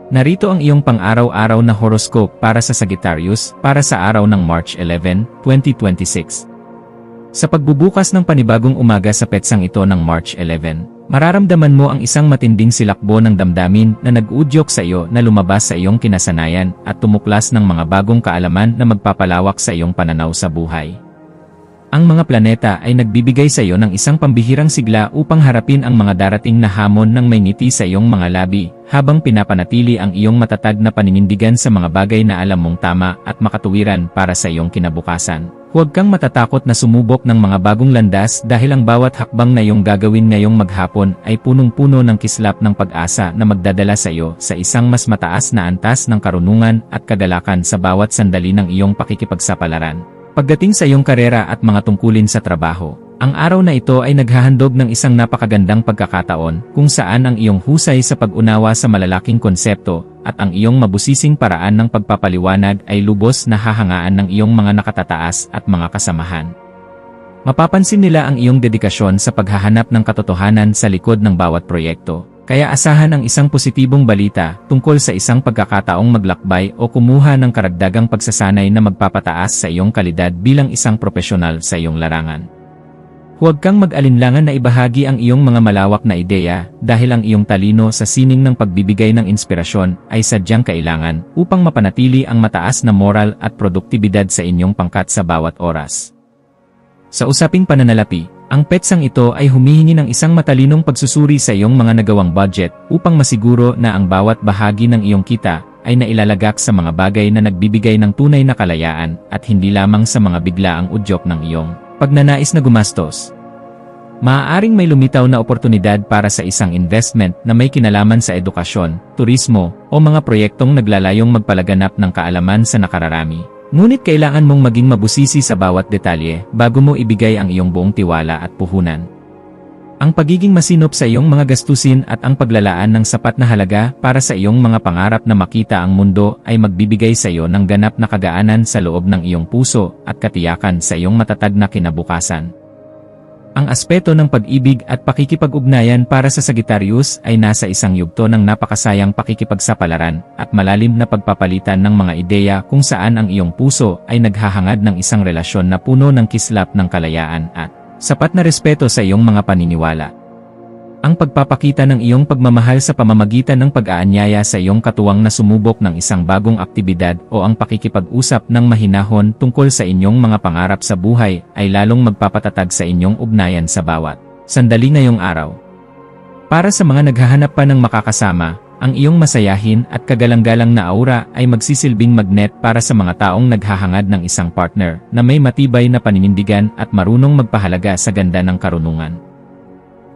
Narito ang iyong pang-araw-araw na horoscope para sa Sagittarius para sa araw ng March 11, 2026. Sa pagbubukas ng panibagong umaga sa petsang ito ng March 11, mararamdaman mo ang isang matinding silakbo ng damdamin na nag-uudyok sa iyo na lumabas sa iyong kinasanayan at tumuklas ng mga bagong kaalaman na magpapalawak sa iyong pananaw sa buhay. Ang mga planeta ay nagbibigay sa iyo ng isang pambihirang sigla upang harapin ang mga darating na hamon ng may ngiti sa iyong mga labi, habang pinapanatili ang iyong matatag na paninindigan sa mga bagay na alam mong tama at makatuwiran para sa iyong kinabukasan. Huwag kang matatakot na sumubok ng mga bagong landas dahil ang bawat hakbang na iyong gagawin ngayong maghapon ay punong-puno ng kislap ng pag-asa na magdadala sa iyo sa isang mas mataas na antas ng karunungan at kagalakan sa bawat sandali ng iyong pakikipagsapalaran. Pagdating sa iyong karera at mga tungkulin sa trabaho, ang araw na ito ay naghahandog ng isang napakagandang pagkakataon kung saan ang iyong husay sa pag-unawa sa malalaking konsepto at ang iyong mabusising paraan ng pagpapaliwanag ay lubos na hahangaan ng iyong mga nakatataas at mga kasamahan. Mapapansin nila ang iyong dedikasyon sa paghahanap ng katotohanan sa likod ng bawat proyekto. Kaya asahan ang isang positibong balita tungkol sa isang pagkakataong maglakbay o kumuha ng karagdagang pagsasanay na magpapataas sa iyong kalidad bilang isang profesional sa iyong larangan. Huwag kang mag-alinlangan na ibahagi ang iyong mga malawak na ideya dahil ang iyong talino sa sining ng pagbibigay ng inspirasyon ay sadyang kailangan upang mapanatili ang mataas na moral at produktibidad sa inyong pangkat sa bawat oras. Sa usaping pananalapi, ang petsang ito ay humihingi ng isang matalinong pagsusuri sa iyong mga nagawang budget upang masiguro na ang bawat bahagi ng iyong kita ay nailalagak sa mga bagay na nagbibigay ng tunay na kalayaan at hindi lamang sa mga biglaang udyok ng iyong pagnanais na gumastos. Maaaring may lumitaw na oportunidad para sa isang investment na may kinalaman sa edukasyon, turismo, o mga proyektong naglalayong magpalaganap ng kaalaman sa nakararami. Ngunit kailangan mong maging mabusisi sa bawat detalye bago mo ibigay ang iyong buong tiwala at puhunan. Ang pagiging masinop sa iyong mga gastusin at ang paglalaan ng sapat na halaga para sa iyong mga pangarap na makita ang mundo ay magbibigay sa iyo ng ganap na kagaanan sa loob ng iyong puso at katiyakan sa iyong matatag na kinabukasan. Ang aspeto ng pag-ibig at pakikipag-ugnayan para sa Sagittarius ay nasa isang yugto ng napakasayang pakikipagsapalaran at malalim na pagpapalitan ng mga ideya kung saan ang iyong puso ay naghahangad ng isang relasyon na puno ng kislap ng kalayaan at sapat na respeto sa iyong mga paniniwala. Ang pagpapakita ng iyong pagmamahal sa pamamagitan ng pag-aanyaya sa iyong katuwang na sumubok ng isang bagong aktibidad o ang pakikipag-usap ng mahinahon tungkol sa inyong mga pangarap sa buhay ay lalong magpapatatag sa inyong ugnayan sa bawat sandali ngayong araw. Para sa mga naghahanap pa ng makakasama, ang iyong masayahin at kagalang-galang na aura ay magsisilbing magnet para sa mga taong naghahangad ng isang partner na may matibay na paninindigan at marunong magpahalaga sa ganda ng karunungan.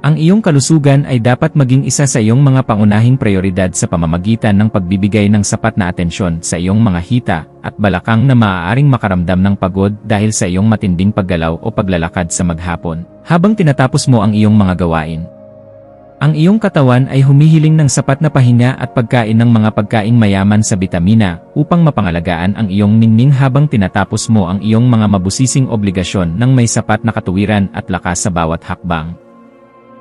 Ang iyong kalusugan ay dapat maging isa sa iyong mga pangunahing prioridad sa pamamagitan ng pagbibigay ng sapat na atensyon sa iyong mga hita at balakang na maaaring makaramdam ng pagod dahil sa iyong matinding paggalaw o paglalakad sa maghapon, habang tinatapos mo ang iyong mga gawain. Ang iyong katawan ay humihiling ng sapat na pahinga at pagkain ng mga pagkaing mayaman sa bitamina upang mapangalagaan ang iyong ningning habang tinatapos mo ang iyong mga mabusising obligasyon ng may sapat na katuwiran at lakas sa bawat hakbang.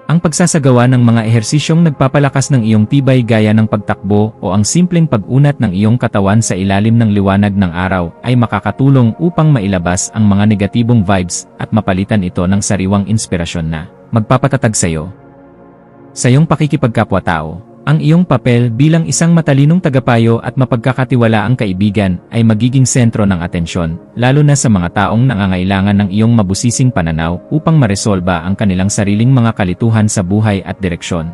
Ang pagsasagawa ng mga ehersisyong nagpapalakas ng iyong tibay gaya ng pagtakbo o ang simpleng pag-unat ng iyong katawan sa ilalim ng liwanag ng araw ay makakatulong upang mailabas ang mga negatibong vibes at mapalitan ito ng sariwang inspirasyon na magpapatatag sa iyo. Sa iyong pakikipagkapwa-tao, ang iyong papel bilang isang matalinong tagapayo at mapagkakatiwalaang kaibigan ay magiging sentro ng atensyon, lalo na sa mga taong nangangailangan ng iyong mabusising pananaw upang maresolba ang kanilang sariling mga kalituhan sa buhay at direksyon.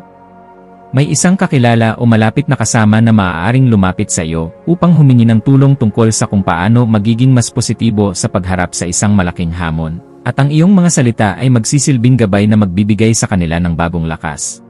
May isang kakilala o malapit na kasama na maaaring lumapit sa iyo upang humingi ng tulong tungkol sa kung paano magiging mas positibo sa pagharap sa isang malaking hamon, at ang iyong mga salita ay magsisilbing gabay na magbibigay sa kanila ng bagong lakas.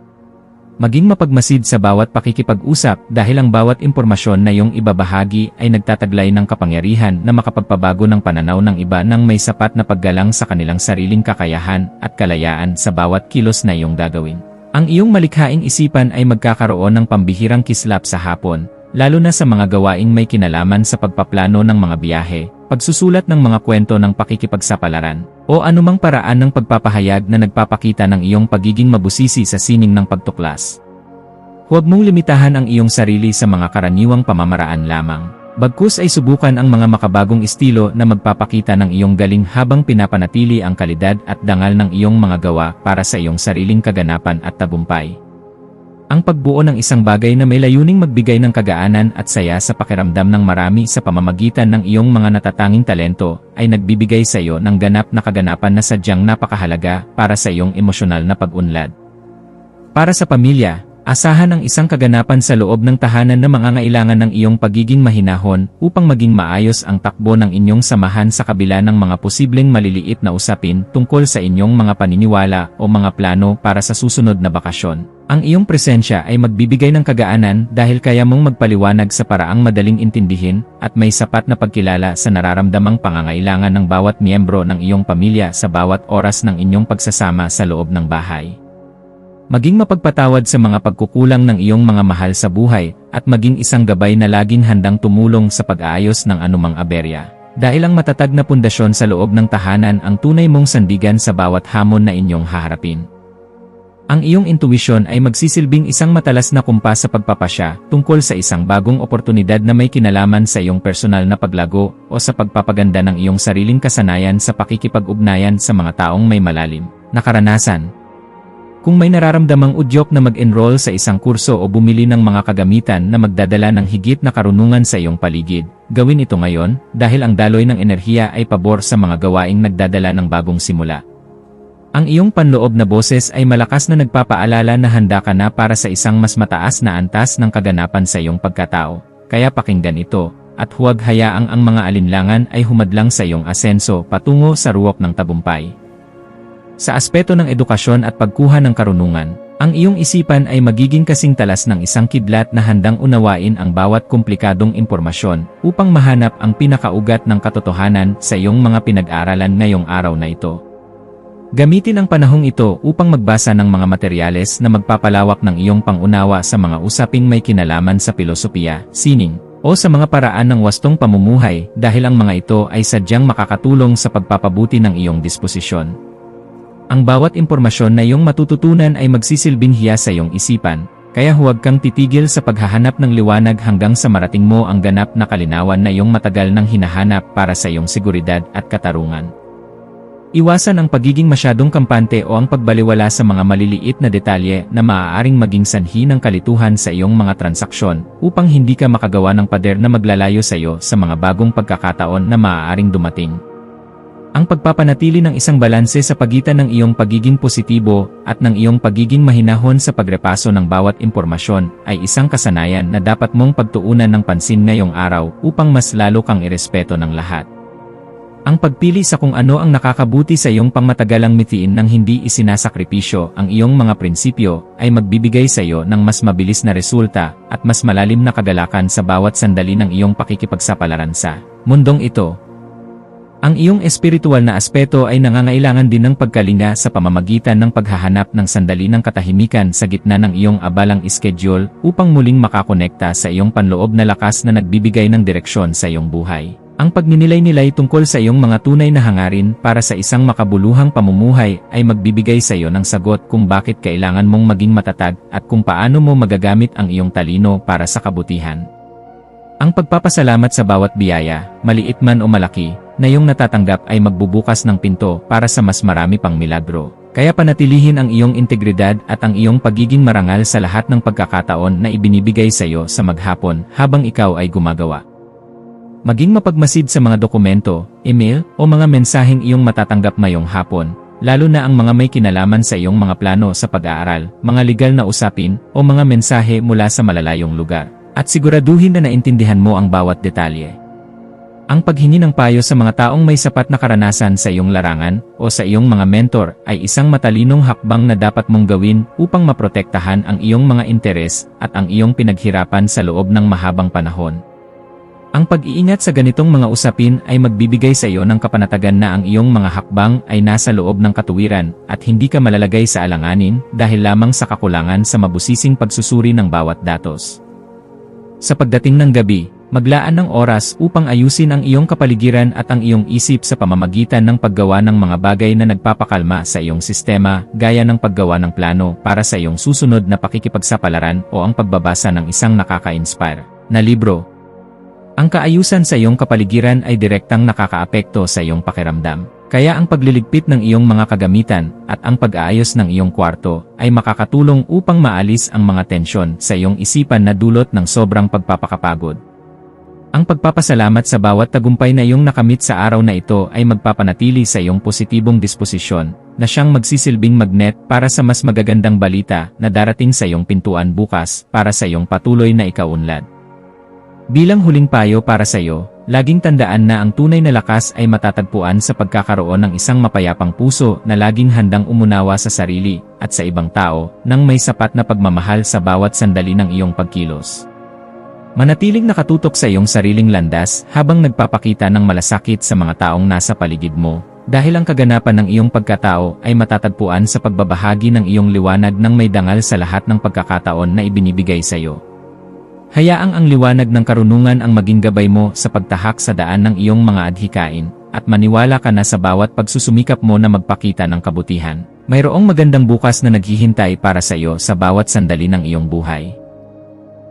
Maging mapagmasid sa bawat pakikipag-usap dahil ang bawat impormasyon na iyong ibabahagi ay nagtataglay ng kapangyarihan na makapagpabago ng pananaw ng iba nang may sapat na paggalang sa kanilang sariling kakayahan at kalayaan sa bawat kilos na iyong gagawin. Ang iyong malikhaing isipan ay magkakaroon ng pambihirang kislap sa hapon, lalo na sa mga gawaing may kinalaman sa pagpaplano ng mga biyahe, pagsusulat ng mga kwento ng pakikipagsapalaran, o anumang paraan ng pagpapahayag na nagpapakita ng iyong pagiging mabusisi sa sining ng pagtuklas. Huwag mong limitahan ang iyong sarili sa mga karaniwang pamamaraan lamang. Bagkus ay subukan ang mga makabagong estilo na magpapakita ng iyong galing habang pinapanatili ang kalidad at dangal ng iyong mga gawa para sa iyong sariling kaganapan at tagumpay. Ang pagbuo ng isang bagay na may layuning magbigay ng kagaanan at saya sa pakiramdam ng marami sa pamamagitan ng iyong mga natatanging talento ay nagbibigay sa iyo ng ganap na kaganapan na sadyang napakahalaga para sa iyong emosyonal na pag-unlad. Para sa pamilya, asahan ang isang kaganapan sa loob ng tahanan na mangangailangan ng iyong pagiging mahinahon upang maging maayos ang takbo ng inyong samahan sa kabila ng mga posibleng maliliit na usapin tungkol sa inyong mga paniniwala o mga plano para sa susunod na bakasyon. Ang iyong presensya ay magbibigay ng kagaanan dahil kaya mong magpaliwanag sa paraang madaling intindihin at may sapat na pagkilala sa nararamdamang pangangailangan ng bawat miyembro ng iyong pamilya sa bawat oras ng inyong pagsasama sa loob ng bahay. Maging mapagpatawad sa mga pagkukulang ng iyong mga mahal sa buhay at maging isang gabay na laging handang tumulong sa pag-aayos ng anumang aberya. Dahil ang matatag na pundasyon sa loob ng tahanan ang tunay mong sandigan sa bawat hamon na inyong haharapin. Ang iyong intuwisyon ay magsisilbing isang matalas na kumpas sa pagpapasya tungkol sa isang bagong oportunidad na may kinalaman sa iyong personal na paglago o sa pagpapaganda ng iyong sariling kasanayan sa pakikipag-ugnayan sa mga taong may malalim na karanasan. Kung may nararamdamang udyok na mag-enroll sa isang kurso o bumili ng mga kagamitan na magdadala ng higit na karunungan sa iyong paligid, gawin ito ngayon dahil ang daloy ng enerhiya ay pabor sa mga gawaing nagdadala ng bagong simula. Ang iyong panloob na boses ay malakas na nagpapaalala na handa ka na para sa isang mas mataas na antas ng kaganapan sa iyong pagkatao, kaya pakinggan ito, at huwag hayaang ang mga alinlangan ay humadlang sa iyong asenso patungo sa ruwok ng tagumpay. Sa aspeto ng edukasyon at pagkuha ng karunungan, ang iyong isipan ay magiging kasing talas ng isang kidlat na handang unawain ang bawat komplikadong impormasyon upang mahanap ang pinakaugat ng katotohanan sa iyong mga pinag-aralan ngayong araw na ito. Gamitin ang panahong ito upang magbasa ng mga materyales na magpapalawak ng iyong pangunawa sa mga usaping may kinalaman sa filosofiya, sining, o sa mga paraan ng wastong pamumuhay dahil ang mga ito ay sadyang makakatulong sa pagpapabuti ng iyong disposisyon. Ang bawat impormasyon na iyong matututunan ay magsisilbing hiya sa iyong isipan, kaya huwag kang titigil sa paghahanap ng liwanag hanggang sa marating mo ang ganap na kalinawan na iyong matagal nang hinahanap para sa iyong seguridad at katarungan. Iwasan ang pagiging masyadong kampante o ang pagbaliwala sa mga maliliit na detalye na maaaring maging sanhi ng kalituhan sa iyong mga transaksyon upang hindi ka makagawa ng pader na maglalayo sa iyo sa mga bagong pagkakataon na maaaring dumating. Ang pagpapanatili ng isang balanse sa pagitan ng iyong pagiging positibo at ng iyong pagiging mahinahon sa pagrepaso ng bawat impormasyon ay isang kasanayan na dapat mong pagtuunan ng pansin ngayong araw upang mas lalo kang irespeto ng lahat. Ang pagpili sa kung ano ang nakakabuti sa iyong pangmatagalang mithiin nang hindi isinasakripisyo ang iyong mga prinsipyo ay magbibigay sa iyo ng mas mabilis na resulta at mas malalim na kagalakan sa bawat sandali ng iyong pakikipagsapalaran sa mundong ito. Ang iyong espiritual na aspeto ay nangangailangan din ng pagkalinga sa pamamagitan ng paghahanap ng sandali ng katahimikan sa gitna ng iyong abalang schedule upang muling makakonekta sa iyong panloob na lakas na nagbibigay ng direksyon sa iyong buhay. Ang pagninilay-nilay tungkol sa iyong mga tunay na hangarin para sa isang makabuluhang pamumuhay ay magbibigay sa iyo ng sagot kung bakit kailangan mong maging matatag at kung paano mo magagamit ang iyong talino para sa kabutihan. Ang pagpapasalamat sa bawat biyaya, maliit man o malaki, na iyong natatanggap ay magbubukas ng pinto para sa mas marami pang milagro. Kaya panatilihin ang iyong integridad at ang iyong pagiging marangal sa lahat ng pagkakataon na ibinibigay sa iyo sa maghapon habang ikaw ay gumagawa. Maging mapagmasid sa mga dokumento, email, o mga mensaheng iyong matatanggap ngayong hapon, lalo na ang mga may kinalaman sa iyong mga plano sa pag-aaral, mga legal na usapin, o mga mensahe mula sa malalayong lugar. At siguraduhin na naintindihan mo ang bawat detalye. Ang paghingi ng payo sa mga taong may sapat na karanasan sa iyong larangan o sa iyong mga mentor ay isang matalinong hakbang na dapat mong gawin upang maprotektahan ang iyong mga interes at ang iyong pinaghirapan sa loob ng mahabang panahon. Ang pag-iingat sa ganitong mga usapin ay magbibigay sa iyo ng kapanatagan na ang iyong mga hakbang ay nasa loob ng katuwiran at hindi ka malalagay sa alanganin dahil lamang sa kakulangan sa mabusising pagsusuri ng bawat datos. Sa pagdating ng gabi, Maglaan ng oras upang ayusin ang iyong kapaligiran at ang iyong isip sa pamamagitan ng paggawa ng mga bagay na nagpapakalma sa iyong sistema, gaya ng paggawa ng plano para sa iyong susunod na pakikipagsapalaran o ang pagbabasa ng isang nakaka-inspire na libro. Ang kaayusan sa iyong kapaligiran ay direktang nakakaapekto sa iyong pakiramdam. Kaya ang pagliligpit ng iyong mga kagamitan at ang pag-aayos ng iyong kwarto ay makakatulong upang maalis ang mga tensyon sa iyong isipan na dulot ng sobrang pagpapakapagod. Ang pagpapasalamat sa bawat tagumpay na iyong nakamit sa araw na ito ay magpapanatili sa iyong positibong disposisyon na siyang magsisilbing magnet para sa mas magagandang balita na darating sa iyong pintuan bukas para sa iyong patuloy na ikaunlad. Bilang huling payo para sa iyo, laging tandaan na ang tunay na lakas ay matatagpuan sa pagkakaroon ng isang mapayapang puso na laging handang umunawa sa sarili at sa ibang tao nang may sapat na pagmamahal sa bawat sandali ng iyong pagkilos. Manatiling nakatutok sa iyong sariling landas habang nagpapakita ng malasakit sa mga taong nasa paligid mo, dahil ang kaganapan ng iyong pagkatao ay matatagpuan sa pagbabahagi ng iyong liwanag ng may dangal sa lahat ng pagkakataon na ibinibigay sa iyo. Hayaang ang liwanag ng karunungan ang maging gabay mo sa pagtahak sa daan ng iyong mga adhikain, at maniwala ka na sa bawat pagsusumikap mo na magpakita ng kabutihan, mayroong magandang bukas na naghihintay para sa iyo sa bawat sandali ng iyong buhay.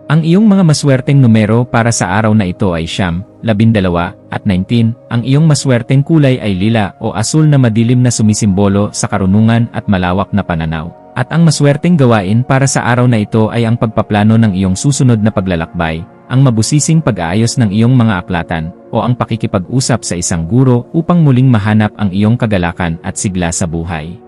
Ang iyong mga maswerteng numero para sa araw na ito ay 9, 12, at 19. Ang iyong maswerteng kulay ay lila o asul na madilim na sumisimbolo sa karunungan at malawak na pananaw. At ang maswerteng gawain para sa araw na ito ay ang pagpaplano ng iyong susunod na paglalakbay, ang mabusising pag-aayos ng iyong mga aklatan, o ang pakikipag-usap sa isang guro upang muling mahanap ang iyong kagalakan at sigla sa buhay.